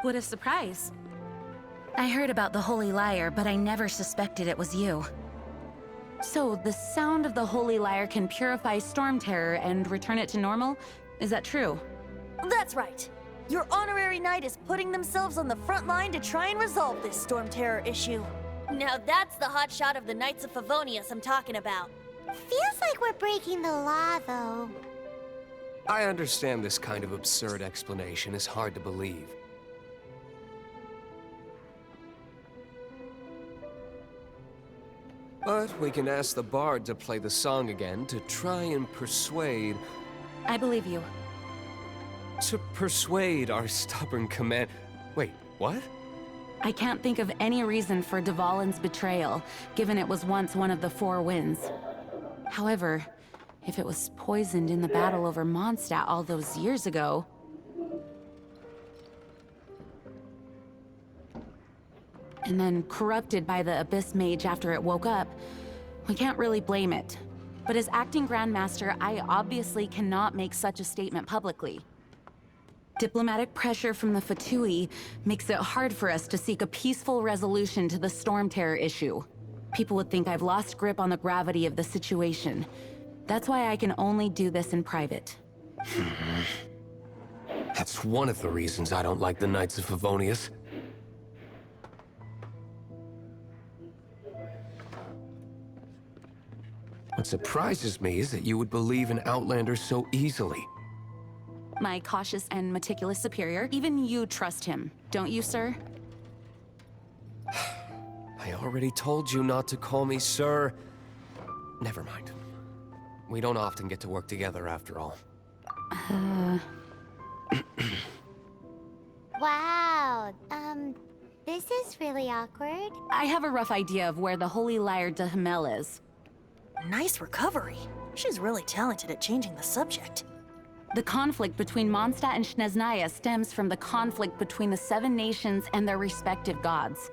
What a surprise. I heard about the Holy Lyre, but I never suspected it was you. So, the sound of the Holy Lyre can purify Storm Terror and return it to normal? Is that true? That's right. Your honorary knight is putting themselves on the front line to try and resolve this Storm Terror issue. Now that's the hotshot of the Knights of Favonius I'm talking about. Feels like we're breaking the law, though. I understand this kind of absurd explanation is hard to believe. But we can ask the bard to play the song again to try and persuade... I believe you. To persuade our stubborn command... Wait, what? I can't think of any reason for Dvalin's betrayal, given it was once one of the Four Winds. However, if it was poisoned in the battle over Mondstadt all those years ago... and then corrupted by the Abyss Mage after it woke up, we can't really blame it. But as acting Grandmaster, I obviously cannot make such a statement publicly. Diplomatic pressure from the Fatui makes it hard for us to seek a peaceful resolution to the Storm Terror issue. People would think I've lost grip on the gravity of the situation. That's why I can only do this in private. That's one of the reasons I don't like the Knights of Favonius. What surprises me is that you would believe an Outlander so easily. My cautious and meticulous superior, even you trust him, don't you, sir? I already told you not to call me sir. Never mind. We don't often get to work together after all. Wow, this is really awkward. I have a rough idea of where the Holy Lyre de Himmel is. Nice recovery. She's really talented at changing the subject. The conflict between Mondstadt and Snezhnaya stems from the conflict between the Seven Nations and their respective gods.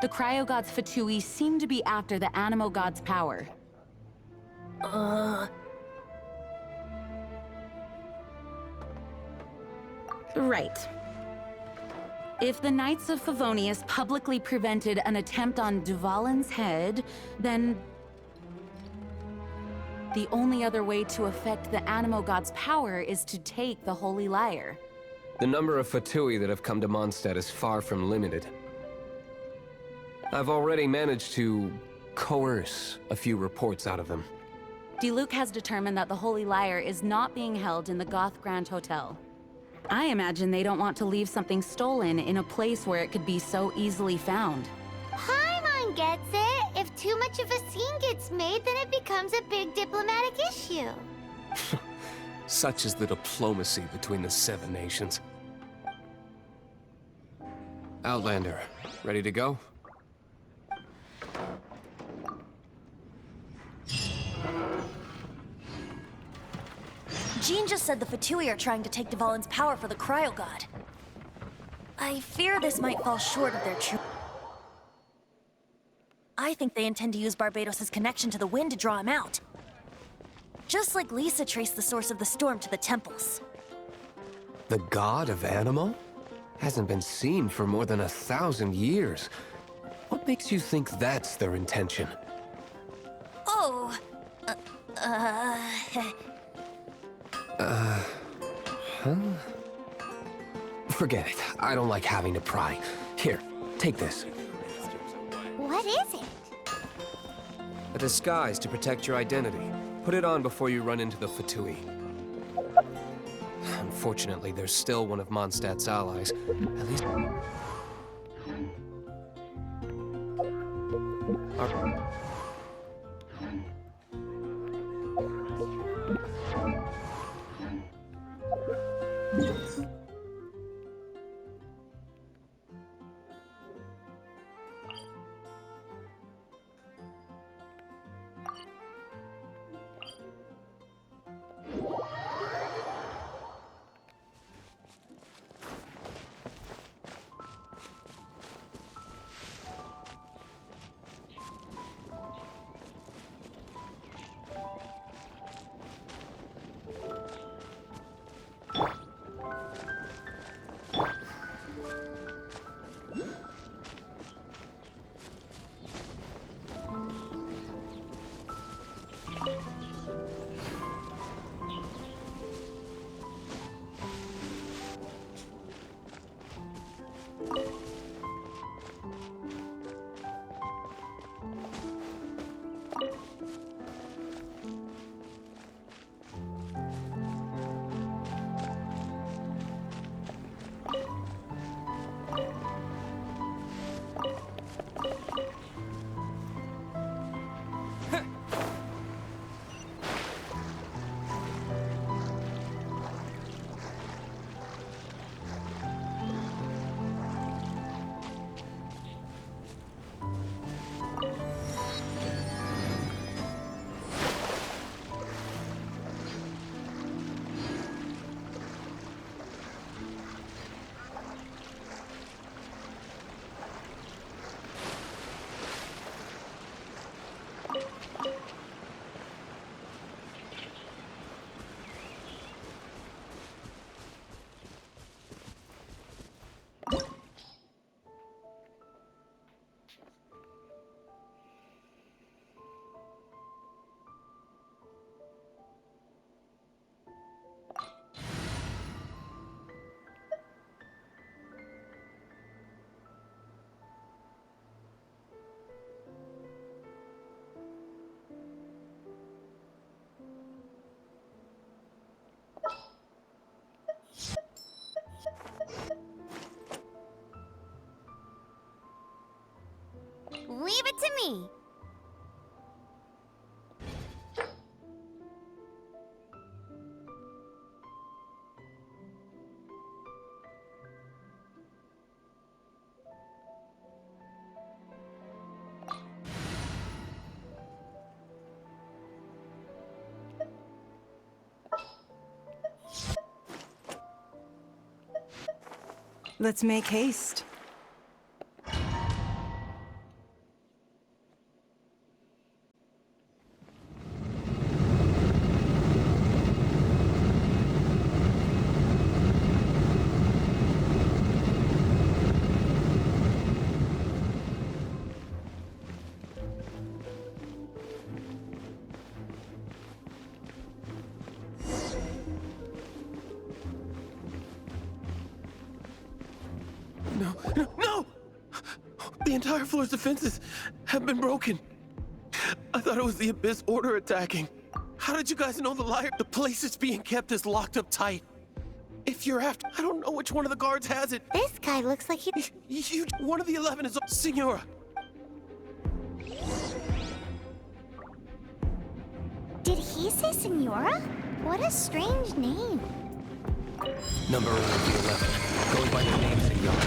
The Cryo-Gods Fatui seem to be after the Animo God's power. Right. If the Knights of Favonius publicly prevented an attempt on Dvalin's head, then the only other way to affect the Animo God's power is to take the Holy Lyre. The number of Fatui that have come to Mondstadt is far from limited. I've already managed to coerce a few reports out of them. Diluc has determined that the Holy Lyre is not being held in the Goth Grand Hotel. I imagine they don't want to leave something stolen in a place where it could be so easily found. Paimon gets it. If too much of a scene gets made, then it becomes a big diplomatic issue. Such is the diplomacy between the Seven Nations. Outlander, ready to go? Jean just said the Fatui are trying to take Dvalin's power for the Cryo God. I fear this might fall short of their true... I think they intend to use Barbados' connection to the wind to draw him out. Just like Lisa traced the source of the storm to the temples. The god of Animo? Hasn't been seen for more than 1,000 years. What makes you think that's their intention? Oh... Forget it. I don't like having to pry. Here, take this. What is it? A disguise to protect your identity. Put it on before you run into the Fatui. Unfortunately, there's still one of Mondstadt's allies. At least... me. Let's make haste. No! The entire floor's defenses have been broken. I thought it was the Abyss Order attacking. How did you guys know the liar? The place it's being kept is locked up tight. If you're after, I don't know which one of the guards has it. This guy looks like he... One of the 11 is... Senora! Did he say Senora? What a strange name. Number 11, going by their name, Senora.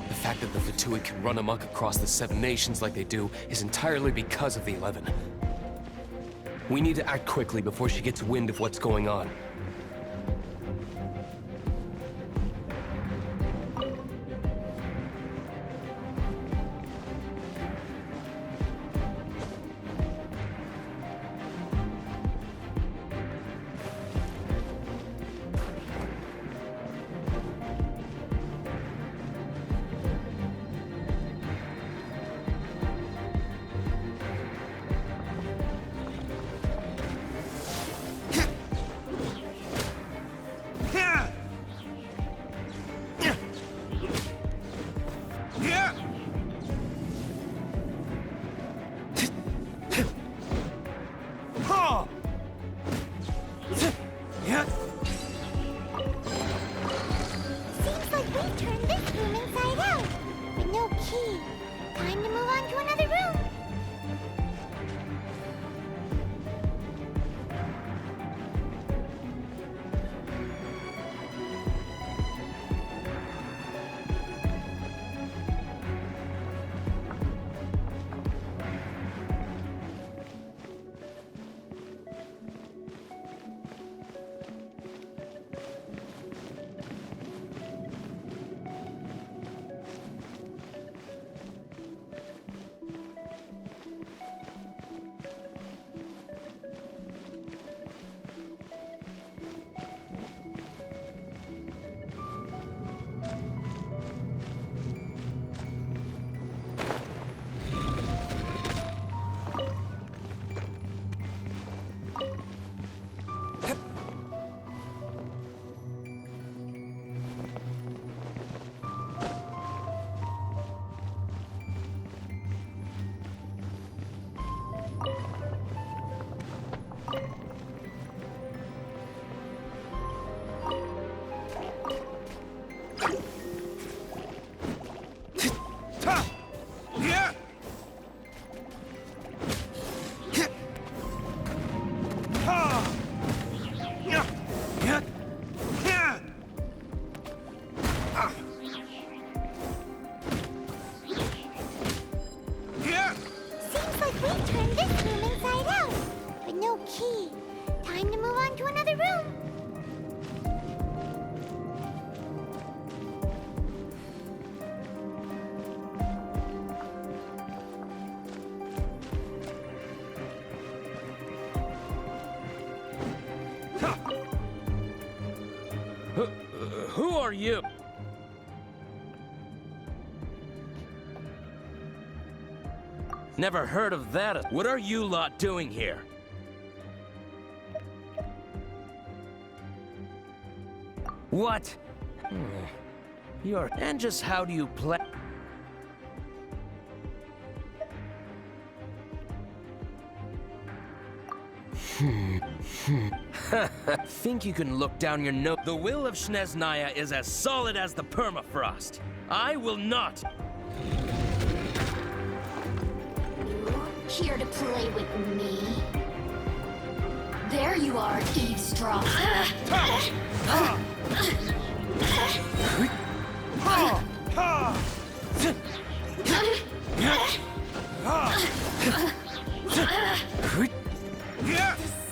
The fact that the Fatui can run amok across the 7 nations like they do is entirely because of the 11. We need to act quickly before she gets wind of what's going on. Seems like we've turned this room inside out. But no key. Time to move on to another room. Seems like we've turned this room inside out. But no key. Time to move on to another room. Who are you? Never heard of that. What are you lot doing here? What? You're... And just how do you play? Think you can look down your nose? The will of Snezhnaya is as solid as the permafrost. I will not. Here to play with me? There you are, eavesdropper.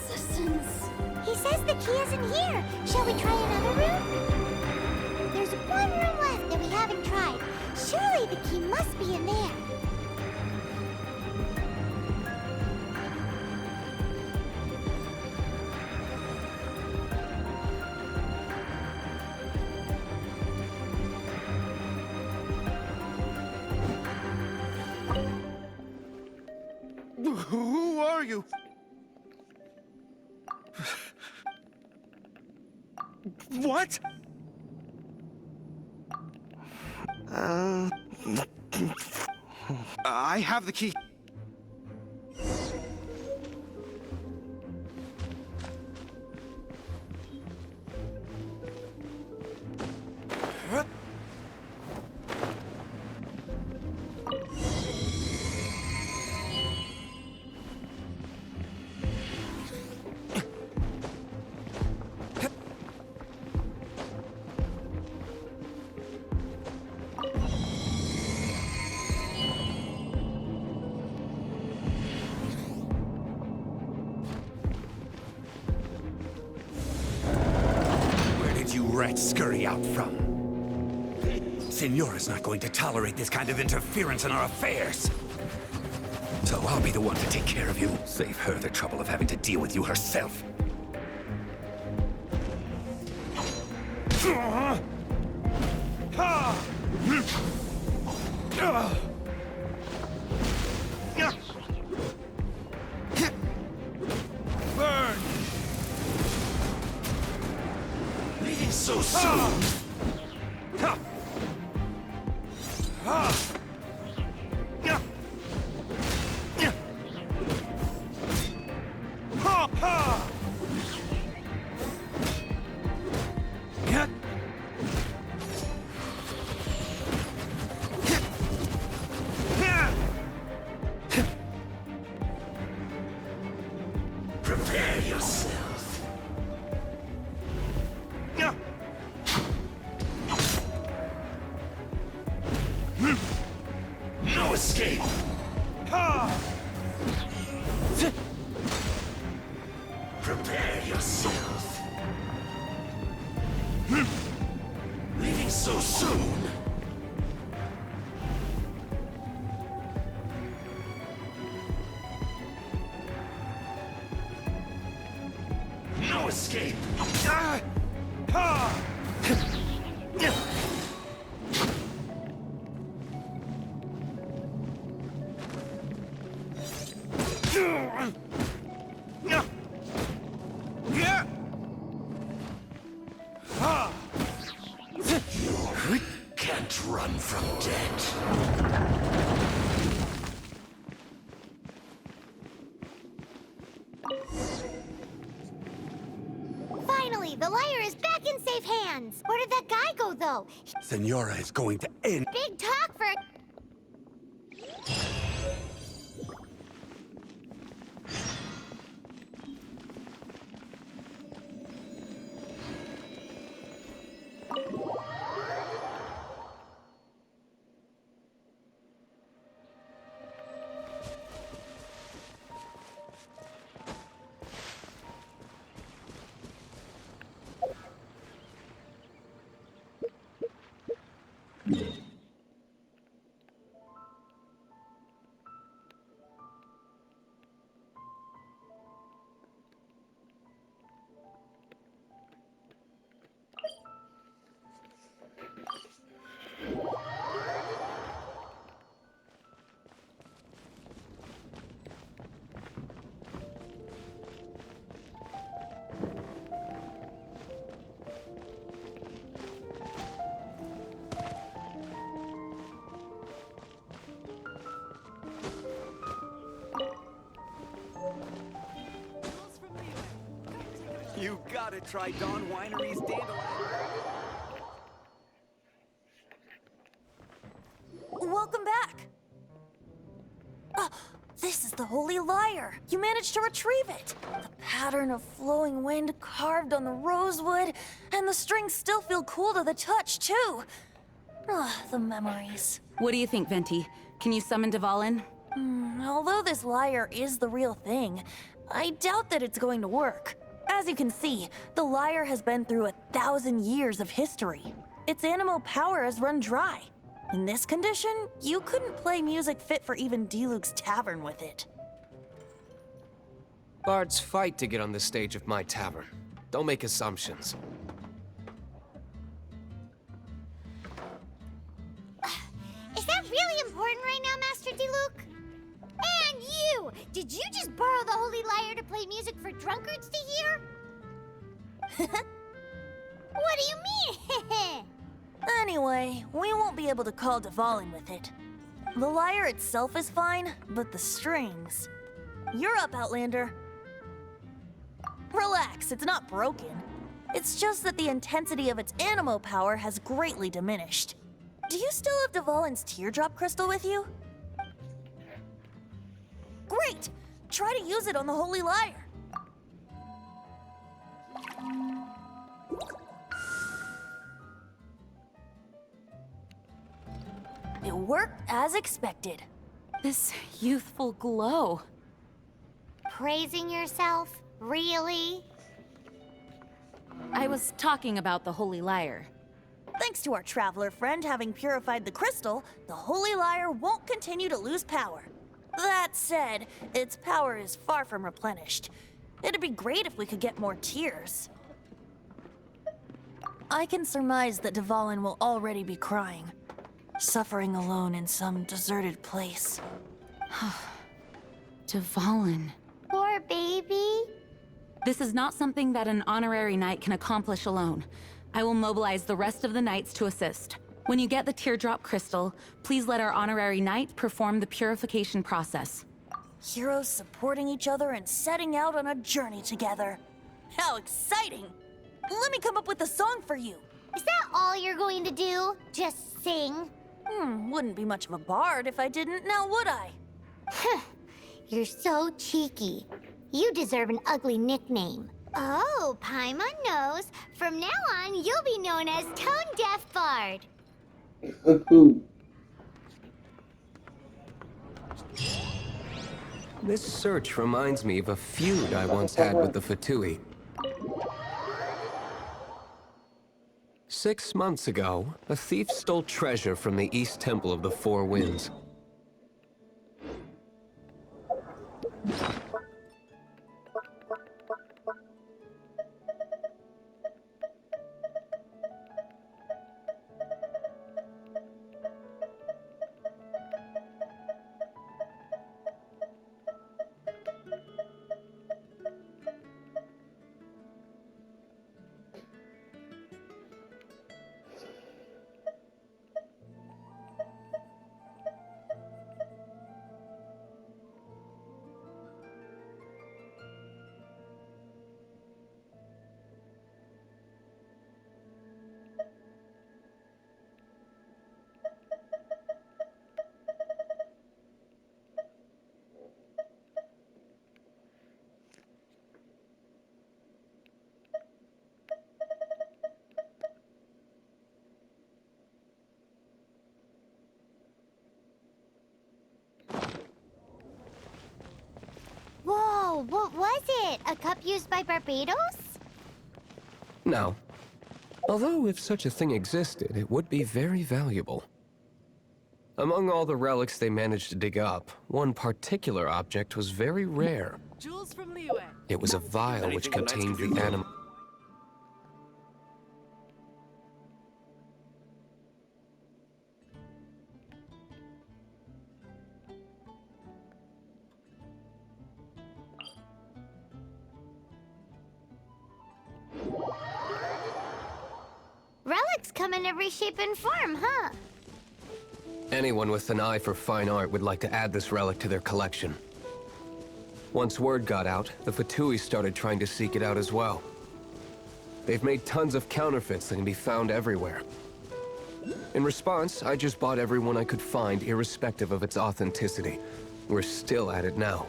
Assistance. He says the key isn't here. Shall we try another room? There's one room left that we haven't tried. Surely the key must be in there. Who are you? What? I have the key. You rats scurry out from? Senora's not going to tolerate this kind of interference in our affairs. So I'll be the one to take care of you. Save her the trouble of having to deal with you herself. Burn! Leaving so soon! Prepare yourself. No escape. Prepare yourself. Leaving so soon. No escape. You can't run from death. Finally, the liar is back in safe hands. Where did that guy go, though? Senora is going to end. Big talk for... You gotta try Dawn Winery's dandelion. Welcome back. This is the You managed to retrieve it. The pattern of flowing wind carved on the rosewood, and the strings still feel cool to the touch, too. The memories. What do you think, Venti? Can you summon Dvalin? Although this lyre is the real thing, I doubt that it's going to work. As you can see, the lyre has been through 1,000 years of history. Its animal power has run dry. In this condition, you couldn't play music fit for even Diluc's tavern with it. Bards fight to get on the stage of my tavern. Don't make assumptions. Is that really important right now, Master Diluc? And you! Did you just borrow the Holy Lyre to play music for drunkards to hear? What do you mean? Anyway, we won't be able to call Dvalin with it. The lyre itself is fine, but the strings... You're up, Outlander. Relax, it's not broken. It's just that the intensity of its animo power has greatly diminished. Do you still have Dvalin's teardrop crystal with you? Great! Try to use it on the Holy Lyre. It worked as expected. This youthful glow. Praising yourself? Really? I was talking about the Holy Lyre. Thanks to our traveler friend having purified the crystal, the Holy Lyre won't continue to lose power. That said, its power is far from replenished. It'd be great if we could get more tears. I can surmise that Dvalin will already be crying, suffering alone in some deserted place. Dvalin. Poor baby. This is not something that an honorary knight can accomplish alone. I will mobilize the rest of the knights to assist. When you get the teardrop crystal, please let our honorary knight perform the purification process. Heroes supporting each other and setting out on a journey together. How exciting! Let me come up with a song for you. Is that all you're going to do? Just sing? Wouldn't be much of a bard if I didn't, now would I? You're so cheeky. You deserve an ugly nickname. Oh, Paimon knows. From now on, you'll be known as Tone Deaf Bard. This search reminds me of a feud I once had with the Fatui. 6 months ago, a thief stole treasure from the East Temple of the Four Winds. Whoa, what was it? A cup used by Barbados? No. Although if such a thing existed, it would be very valuable. Among all the relics they managed to dig up, one particular object was very rare. Jules from Liyue. It was a vial which contained the animal. Relics come in every shape and form, huh? Anyone with an eye for fine art would like to add this relic to their collection. Once word got out, the Fatui started trying to seek it out as well. They've made tons of counterfeits that can be found everywhere. In response, I just bought every one I could find, irrespective of its authenticity. We're still at it now.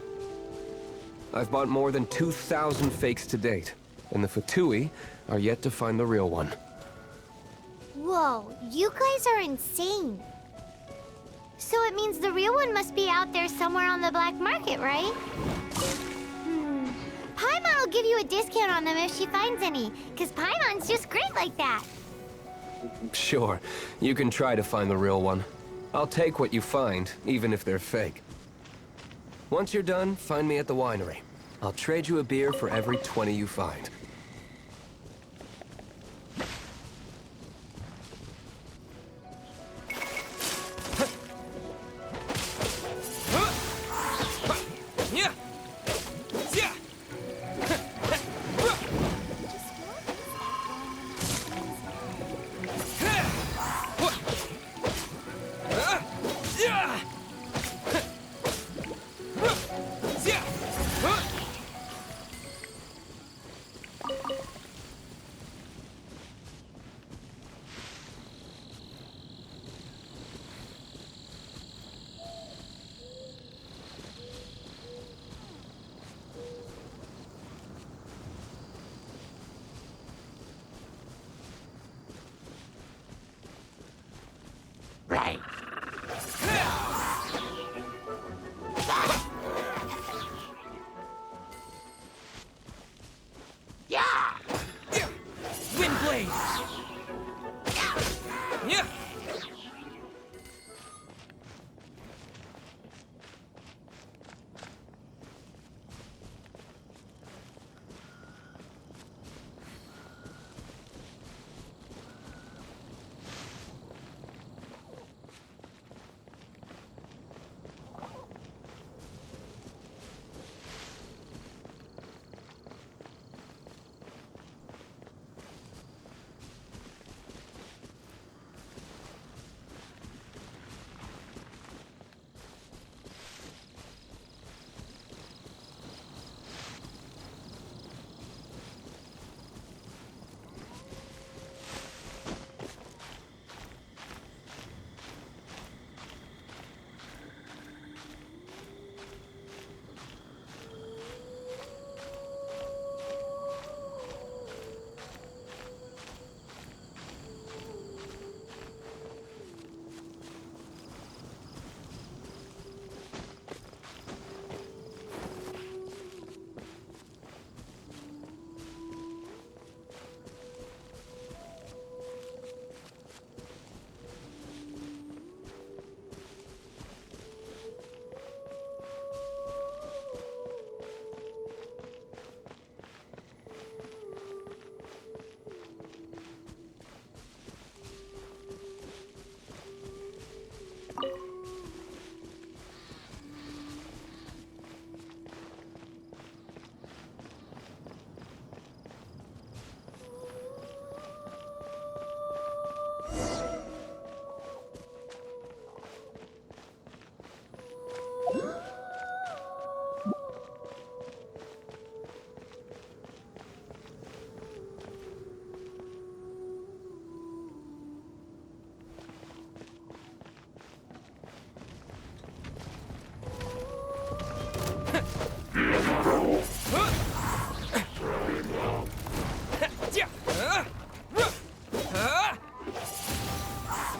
I've bought more than 2,000 fakes to date, and the Fatui are yet to find the real one. Whoa, you guys are insane. So it means the real one must be out there somewhere on the black market, right? Paimon will give you a discount on them if she finds any, because Paimon's just great like that. Sure, you can try to find the real one. I'll take what you find, even if they're fake. Once you're done, find me at the winery. I'll trade you a beer for every 20 you find.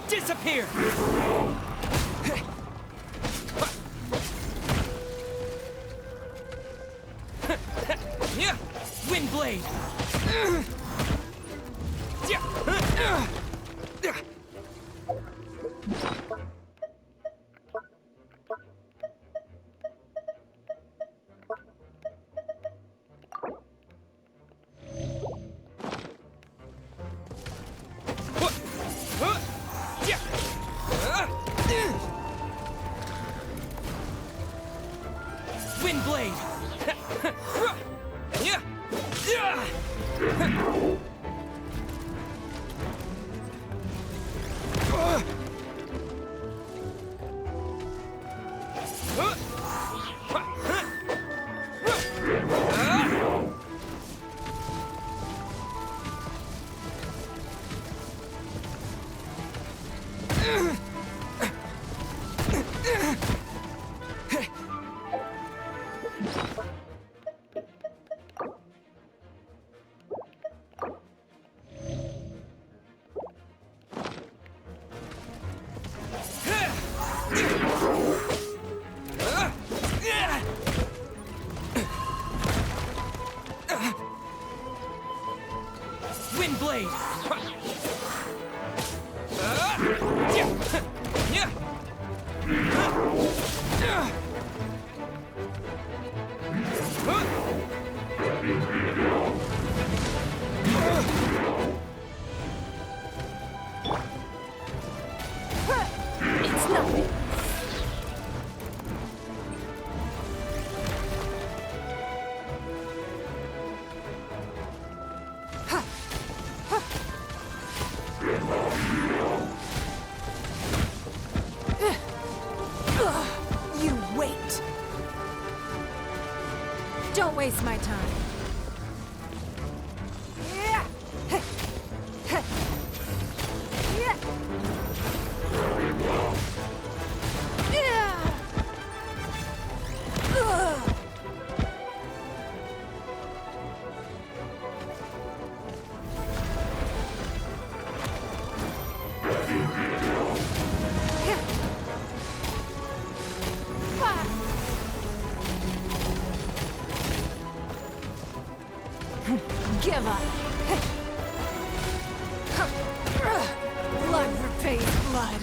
Disappear! Windblade! Windblade! blade! It's nothing. You wait. Don't waste my time. Give up. Blood repays blood.